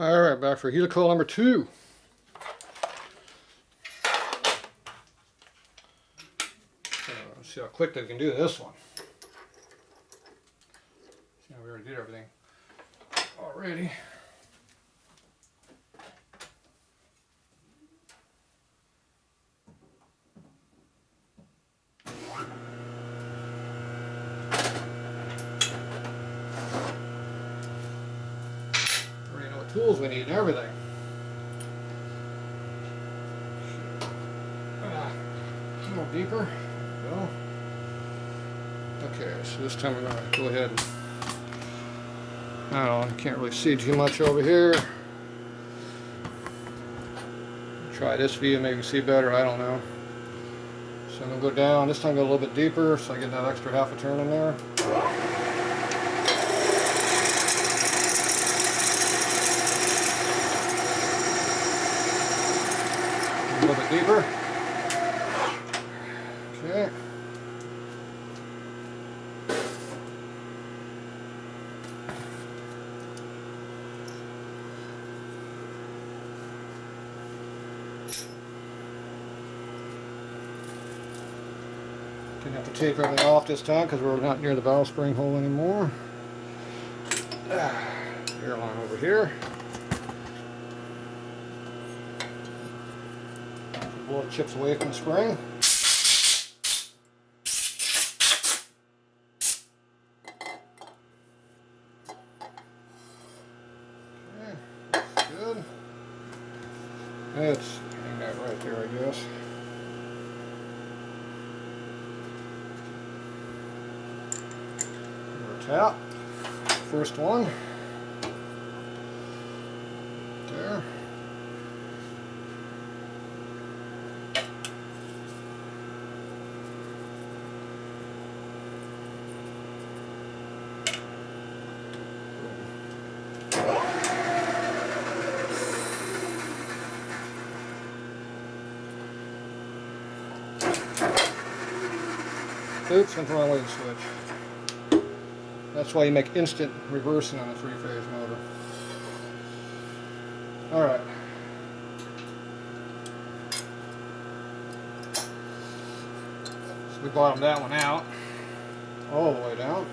Alright, back for helicoil number 2. Let's see how quick they can do this one. See how we already did everything already. Tools we need and everything. A little deeper. There we go. Okay, so this time we're going to go ahead and, I don't know, I can't really see too much over here. Try this view, maybe see better, I don't know. So I'm going to go down, this time go a little bit deeper so I get that extra half a turn in there. A little bit deeper. Okay. Didn't have to tape everything off this time because we're not near the valve spring hole anymore. Airline over here. Blow the chips away from the spring. Okay, that's good. Let's hang that right there, I guess. Tap. First one. There. Oops, went the wrong way to switch. That's why you make instant reversing on a 3-phase motor. Alright. So we bottomed that one out. All the way down.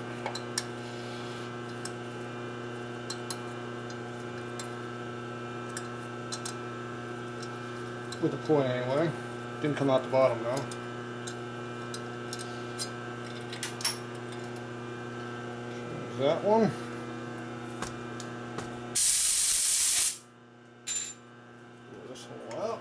With the point anyway. Didn't come out the bottom though. That one. Pull this hole out.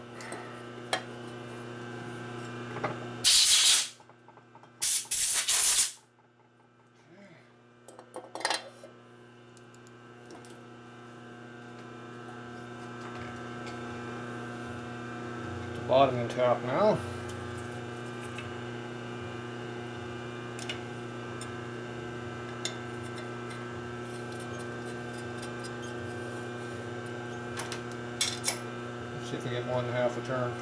Get the bottom in tap now. See if we get more than half a turn.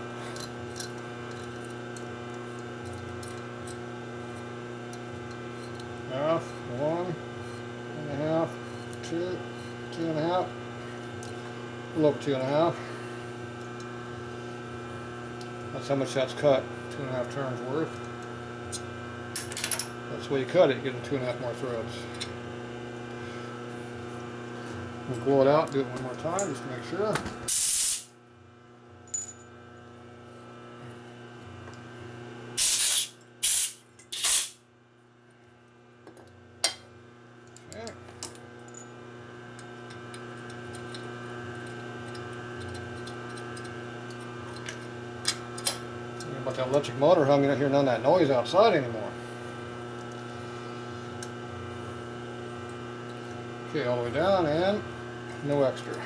Half, 1.5, 2, 2.5, a little over 2.5. That's how much that's cut, 2.5 turns worth. That's the way you cut it, you get 2.5 more threads. We'll blow it out, do it one more time just to make sure. About that electric motor, I'm not hearing none of that noise outside anymore. Okay, all the way down and no extra.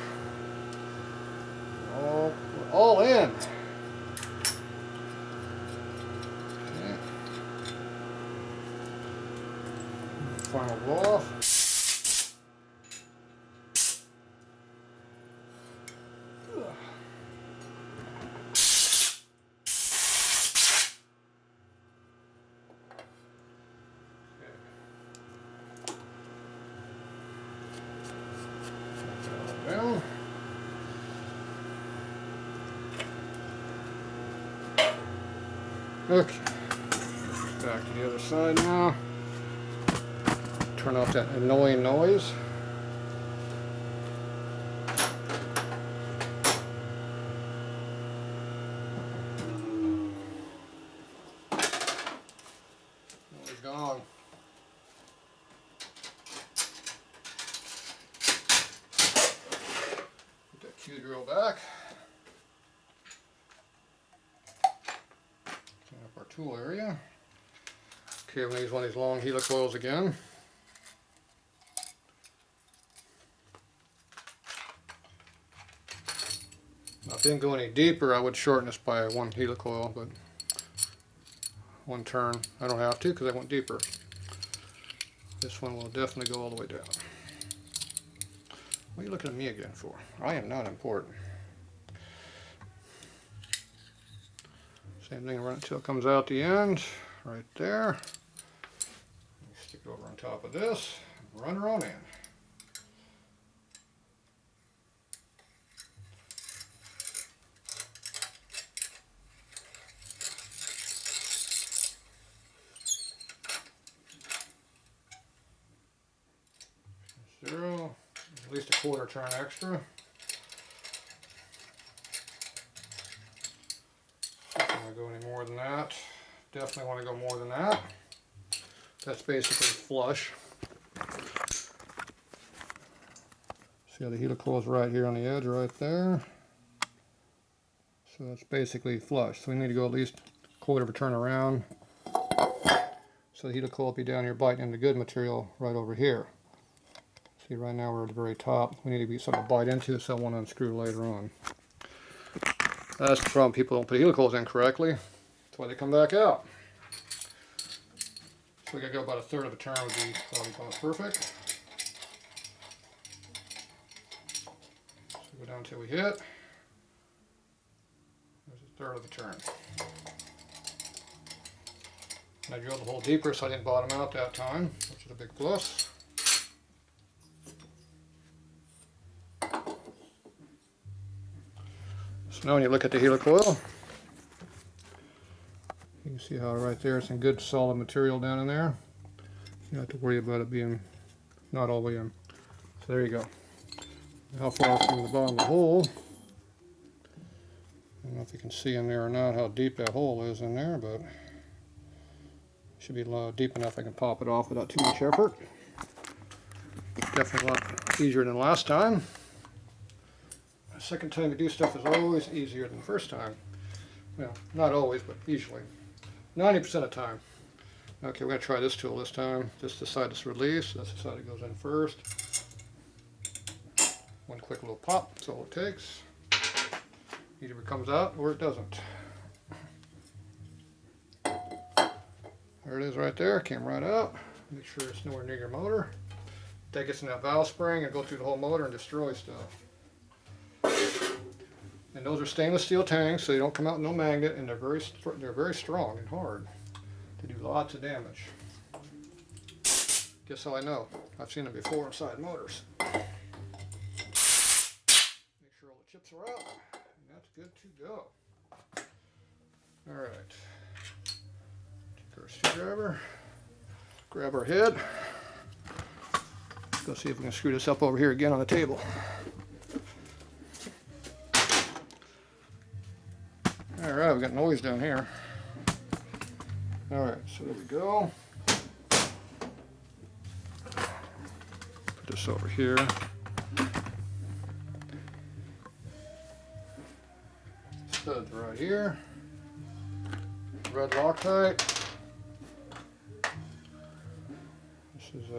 We're all in. Okay. Final blow off. Down. Okay, back to the other side now. Turn off that annoying noise. Noise gone. Put that Q drill back. Clean up our tool area. Okay, we're going to use one of these long helicoils again. Now, if it didn't go any deeper, I would shorten this by one helicoil, but one turn. I don't have to because I went deeper. This one will definitely go all the way down. What are you looking at me again for? I am not important. Same thing, run it until it comes out the end, right there. Stick it over on top of this, run her on in. Zero, at least a quarter turn extra. Don't want to go any more than that. Definitely want to go more than that. That's basically flush. See how the helicoil is right here on the edge, right there. So that's basically flush. So we need to go at least a quarter of a turn around. So the helicoil will be down here biting into good material right over here. See, right now we're at the very top. We need to be something to bite into so I won't unscrew later on. That's the problem. People don't put helicoils in correctly. That's why they come back out. So we gotta go about a third of a turn would be probably about perfect. So go down until we hit. There's a third of the turn. And I drilled the hole deeper so I didn't bottom out that time, which is a big plus. So now when you look at the helicoil, you can see how right there it's in good solid material down in there. You don't have to worry about it being not all the way in. So there you go. How far from the bottom of the hole. I don't know if you can see in there or not how deep that hole is in there, but it should be deep enough I can pop it off without too much effort. Definitely a lot easier than last time. The second time you do stuff is always easier than the first time. Well, not always, but usually. 90% of the time. Okay, we're going to try this tool this time. Just the side that's released. That's the side that goes in first. One quick little pop, that's all it takes. Either it comes out or it doesn't. There it is right there, came right out. Make sure it's nowhere near your motor. That gets in that valve spring and go through the whole motor and destroy stuff. And those are stainless steel tanks, so they don't come out with no magnet, and they're very strong and hard. They do lots of damage. Guess how I know? I've seen them before inside motors. Make sure all the chips are out, and that's good to go. All right. Take our screwdriver, grab our head. Let's go see if we can screw this up over here again on the table. Alright, we got noise down here. Alright, so there we go. Put this over here. Studs right here. Red Loctite. This is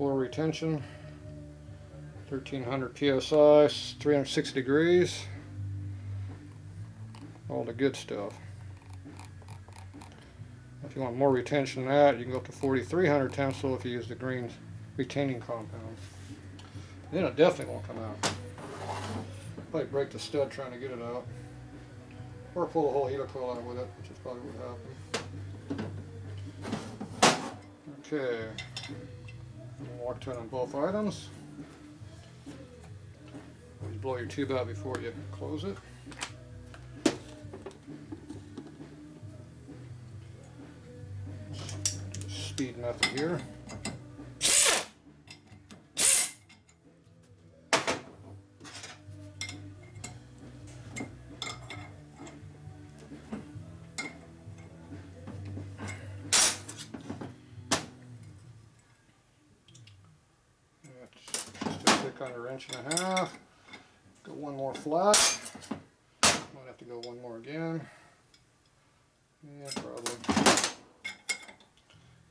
oil retention. 1300 psi, 360 degrees. All the good stuff. If you want more retention than that, you can go up to 4300 tensile if you use the green retaining compound. Then it definitely won't come out. Probably break the stud trying to get it out. Or pull the whole helicoil out with it, which is probably what happened. Okay. Walk turn on both items. Always blow your tube out before you close it. method here. Under 1.5 inches. Go one more flat. Might have to go one more again. Yeah, probably.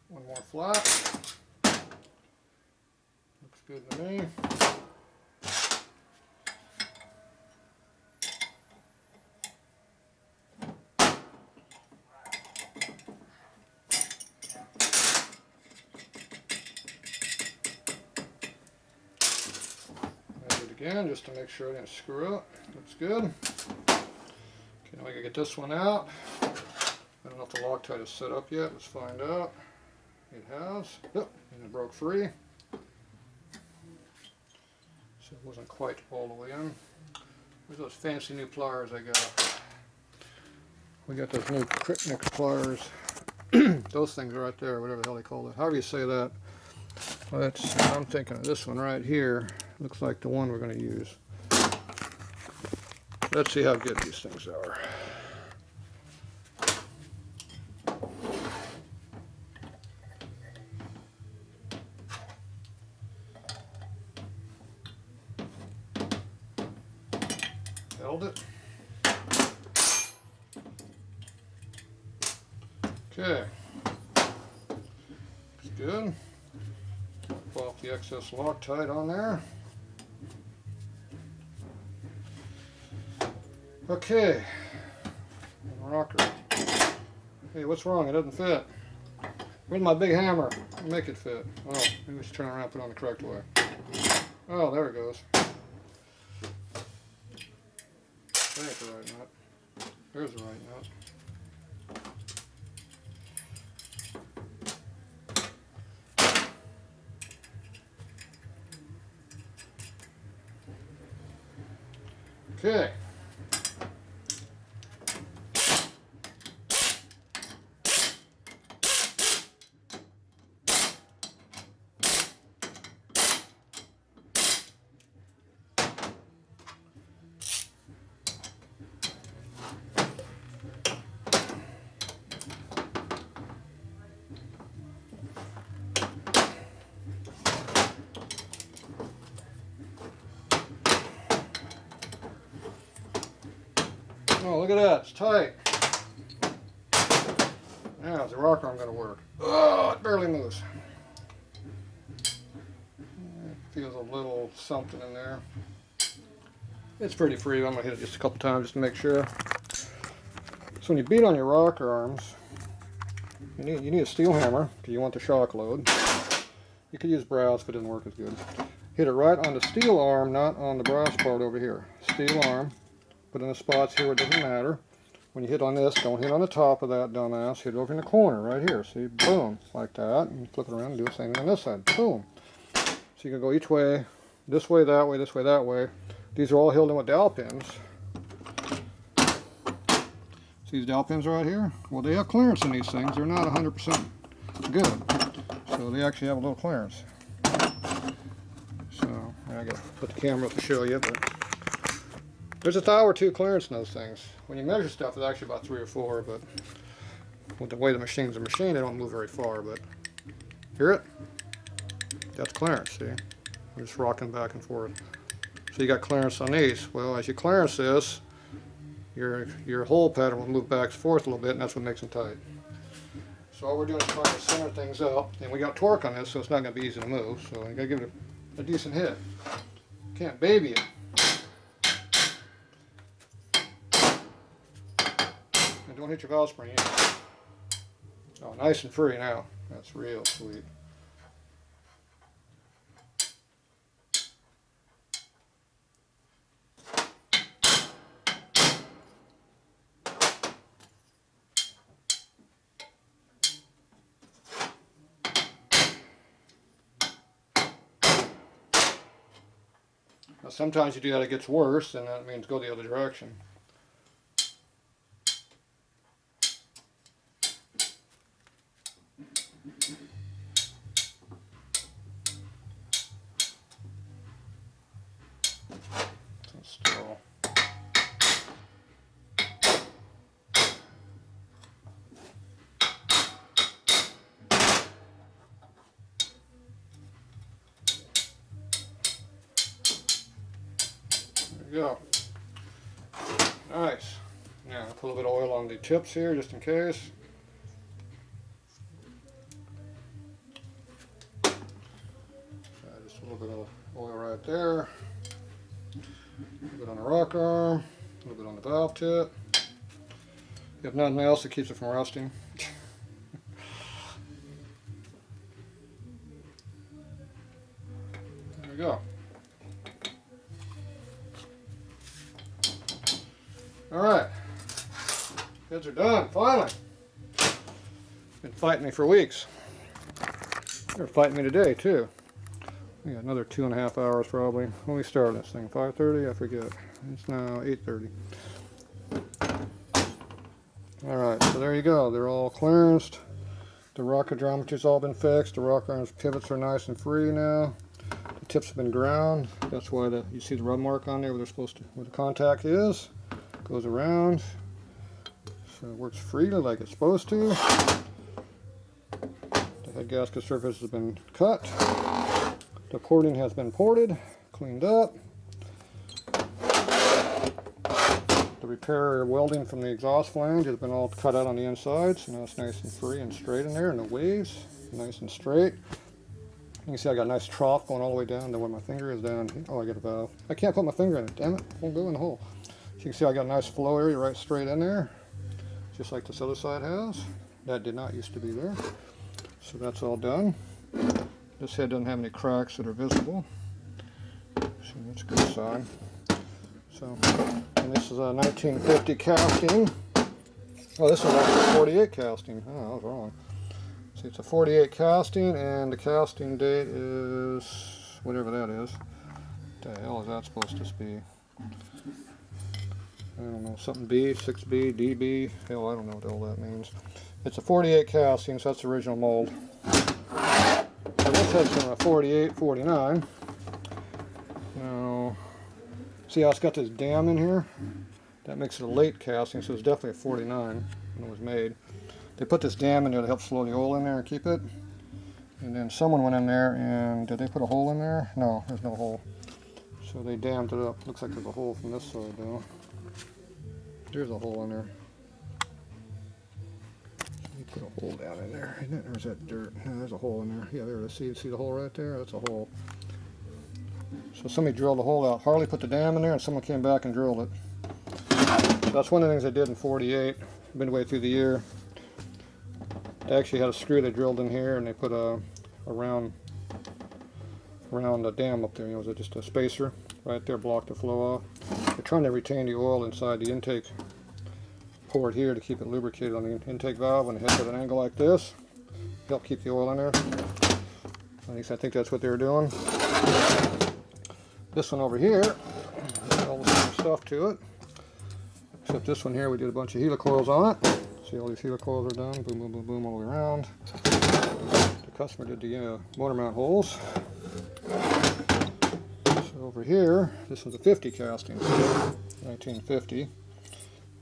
One more flat. Looks good to me. Again, just to make sure I didn't screw up. Looks good. Okay, now I gotta get this one out. I don't know if the Loctite is set up yet. Let's find out. It has. Yep, and it broke free. So it wasn't quite all the way in. Where's those fancy new pliers I got? We got those new Critmix pliers. Those things right there, whatever the hell they call it. However you say that. I'm thinking of this one right here. Looks like the one we're going to use. Let's see how good these things are. Held it. Okay. Looks good. Pull off the excess Loctite on there. Okay, rocker. Hey, what's wrong? It doesn't fit. Where's my big hammer? Make it fit. Oh, maybe we should turn around and put it on the correct way. Oh, there it goes. That ain't the right nut. There's the right nut. Okay. Oh, look at that, it's tight. Now, is the rocker arm going to work? Oh, it barely moves. It feels a little something in there. It's pretty free. I'm going to hit it just a couple times just to make sure. So when you beat on your rocker arms, you need a steel hammer because you want the shock load. You could use brass if it didn't work as good. Hit it right on the steel arm, not on the brass part over here. Steel arm. Put in the spots here where it doesn't matter. When you hit on this, don't hit on the top of that dumbass. Hit it over in the corner right here. See, boom, like that. And flip it around and do the same thing on this side. Boom. So you can go each way, this way, that way, this way, that way. These are all held in with dowel pins. See these dowel pins right here? Well, they have clearance in these things. They're not 100% good. So they actually have a little clearance. So I gotta put the camera up to show you, but there's a thou or two clearance in those things. When you measure stuff, it's actually about 3 or 4, but with the way the machines are machined, they don't move very far, but hear it? That's clearance, see? I'm just rocking back and forth. So you got clearance on these. Well, as you clearance this, your hole pattern will move back and forth a little bit, and that's what makes them tight. So all we're doing is trying to center things up, and we got torque on this, so it's not going to be easy to move, so you got to give it a decent hit. Can't baby it. And don't hit your valve spring either. Oh, nice and free now. That's real sweet. Now sometimes you do that, it gets worse, and that means go the other direction. go. Nice. Now, put a little bit of oil on the tips here, just in case. Just a little bit of oil right there. A little bit on the rocker arm. A little bit on the valve tip. If nothing else, it keeps it from rusting. There we go. Alright. Heads are done, finally. Been fighting me for weeks. They're fighting me today, too. We got another 2.5 hours probably. When we started this thing, 5:30? I forget. It's now 8:30. Alright, so there you go. They're all clearanced. The rocker geometry's all been fixed. The rocker arm's pivots are nice and free now. The tips have been ground. That's why you see the rub mark on there where they're supposed to, where the contact is. Goes around. So it works freely like it's supposed to. The head gasket surface has been cut. The porting has been ported, cleaned up. The repair welding from the exhaust flange has been all cut out on the inside, so now it's nice and free and straight in there, and the waves, nice and straight. You can see I got a nice trough going all the way down to where my finger is down. Oh, I got a valve. I can't put my finger in it, damn it, it won't go in the hole. So you can see I got a nice flow area right straight in there, just like this other side has. That did not used to be there. So that's all done. This head doesn't have any cracks that are visible, so that's a good sign. So, and this is a 1950 casting. Oh, this is actually a 48 casting. Oh, I was wrong. See, it's a 48 casting, and the casting date is whatever that is. What the hell is that supposed to be? I don't know, something B, 6B, DB. Hell, I don't know what all that means. It's a 48 casting, so that's the original mold. So this head's from a 48, 49. Now, see how it's got this dam in here? That makes it a late casting, so it's definitely a 49 when it was made. They put this dam in there to help slow the oil in there and keep it. And then someone went in there and, did they put a hole in there? No, there's no hole. So they dammed it up. Looks like there's a hole from this side though. There's a hole in there. Put a hole down in there, isn't it? Or is that dirt? No, there's a hole in there. Yeah, there it is. See the hole right there? That's a hole. So somebody drilled the hole out. Harley put the dam in there and someone came back and drilled it. So that's one of the things they did in 48, midway through the year. They actually had a screw they drilled in here and they put a round dam up there. You know, it was just a spacer right there, blocked the flow off. They're trying to retain the oil inside the intake port here to keep it lubricated on the intake valve when it hits at an angle like this. Help keep the oil in there. At least I think that's what they were doing. This one over here, all the same stuff to it. Except this one here, we did a bunch of helicoils on it. See, all these helicoils are done. Boom, boom, boom, boom, all the way around. The customer did the motor mount holes. So over here, this was a 50 casting, 1950.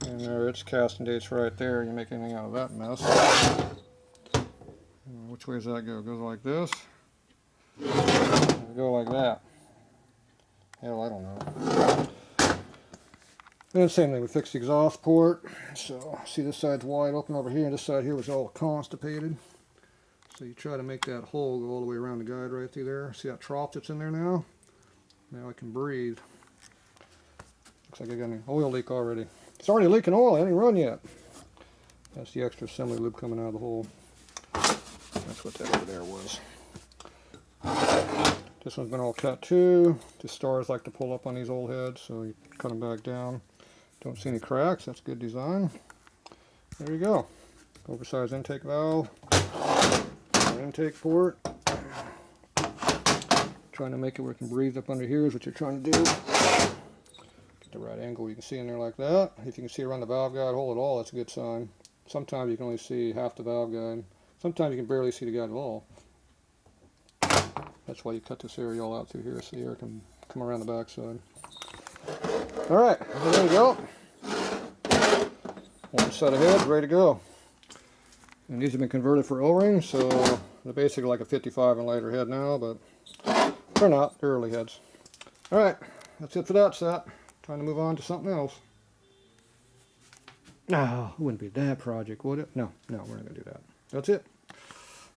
And there, its casting date's right there. You make anything out of that mess. Which way does that go? It goes like this. It go like that. Hell, I don't know. And same thing, we fixed the exhaust port. So, see this side's wide open over here, and this side here was all constipated. So you try to make that hole go all the way around the guide right through there. See that trough that's in there now? Now I can breathe. Looks like I got an oil leak already. It's already leaking oil, it ain't run yet. That's the extra assembly lube coming out of the hole. That's what that over there was. This one's been all cut too. The stars like to pull up on these old heads, so you cut them back down. Don't see any cracks, that's good design. There you go. Oversized intake valve. Our intake port. Trying to make it where it can breathe up under here is what you're trying to do. The right angle you can see in there like that. If you can see around the valve guide hole at all, that's a good sign. Sometimes you can only see half the valve guide. Sometimes you can barely see the guide at all. That's why you cut this area all out through here so the air can come around the back side. Alright, there you go. One set of heads ready to go. And these have been converted for O-rings, so they're basically like a 55 and later head now, but they're not, they're early heads. Alright, that's it for that set. Time to move on to something else. No, it wouldn't be that project, would it? No, we're not going to do that. That's it.